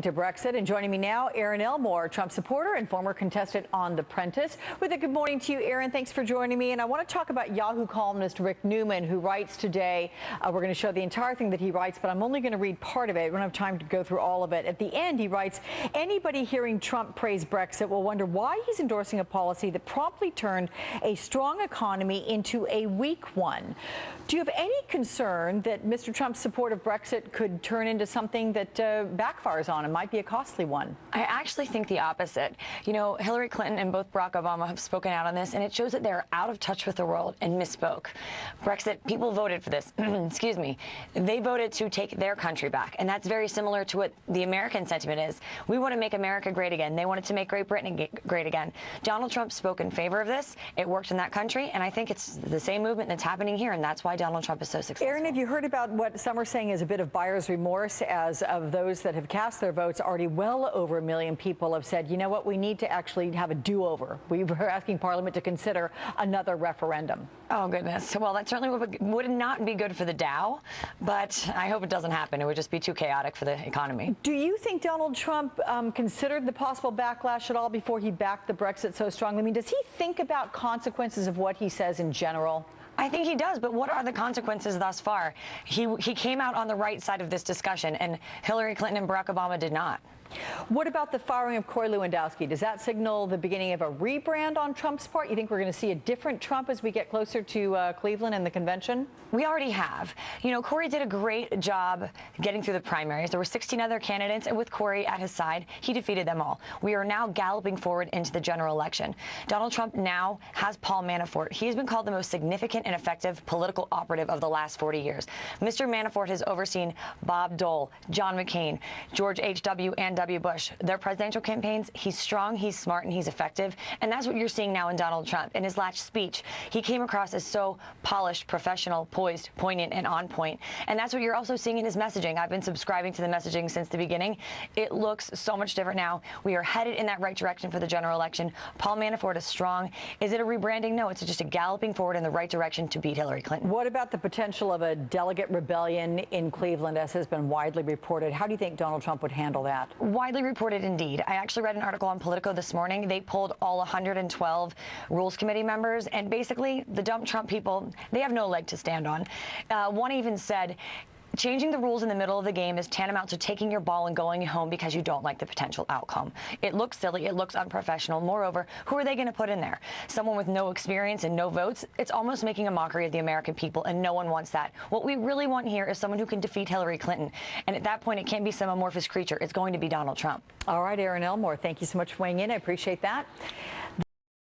To Brexit, and joining me now, Erin Elmore, Trump supporter and former contestant on The Apprentice. With a good morning to you, Erin. Thanks for joining me. And I want to talk about Yahoo columnist Rick Newman, who writes today. We're going to show the entire thing that he writes, but I'm only going to read part of it. We don't have time to go through all of it. At the end, he writes, anybody hearing Trump praise Brexit will wonder why he's endorsing a policy that promptly turned a strong economy into a weak one. Do you have any concern that Mr. Trump's support of Brexit could turn into something that backfires on him, might be a costly one? I actually think the opposite. You know, Hillary Clinton and both Barack Obama have spoken out on this, and it shows that they're out of touch with the world and misspoke. Brexit, people voted for this. Excuse me. They voted to take their country back, and that's very similar to what the American sentiment is. We want to make America great again. They wanted to make Great Britain great again. Donald Trump spoke in favor of this. It worked in that country, and I think it's the same movement that's happening here, and that's why Donald Trump is so successful. Erin, have you heard about what some are saying is a bit of buyer's remorse, as of those that have cast their votes? Already well over 1 million people have said, you know what, we need to actually have a do-over. We were asking Parliament to consider another referendum. Oh, goodness. Well, that certainly would not be good for the Dow, but I hope it doesn't happen. It would just be too chaotic for the economy. Do you think Donald Trump considered the possible backlash at all before he backed the Brexit so strongly? I mean, does he think about consequences of what he says in general? I think he does, but what are the consequences thus far? He came out on the right side of this discussion, and Hillary Clinton and Barack Obama did not. What about the firing of Corey Lewandowski? Does that signal the beginning of a rebrand on Trump's part? You think we're going to see a different Trump as we get closer to Cleveland and the convention? We already have. You know, Corey did a great job getting through the primaries. There were 16 other candidates, and with Corey at his side, he defeated them all. We are now galloping forward into the general election. Donald Trump now has Paul Manafort. He has been called the most significant and effective political operative of the last 40 years. Mr. Manafort has overseen Bob Dole, John McCain, George H.W. and W. Bush. Their presidential campaigns, he's strong, he's smart, and he's effective. And that's what you're seeing now in Donald Trump. In his last speech, he came across as so polished, professional, poised, poignant, and on point. And that's what you're also seeing in his messaging. I've been subscribing to the messaging since the beginning. It looks so much different now. We are headed in that right direction for the general election. Paul Manafort is strong. Is it a rebranding? No, it's just a galloping forward in the right direction to beat Hillary Clinton. What about the potential of a delegate rebellion in Cleveland, as has been widely reported? How do you think Donald Trump would handle that? Widely reported indeed. I actually read an article on Politico this morning. They polled all 112 Rules Committee members, and basically the dumb Trump people, they have no leg to stand on. One even said, changing the rules in the middle of the game is tantamount to taking your ball and going home because you don't like the potential outcome. It looks silly. It looks unprofessional. Moreover, who are they going to put in there? Someone with no experience and no votes? It's almost making a mockery of the American people, and no one wants that. What we really want here is someone who can defeat Hillary Clinton. And at that point, it can't be some amorphous creature. It's going to be Donald Trump. All right, Erin Elmore, thank you so much for weighing in. I appreciate that.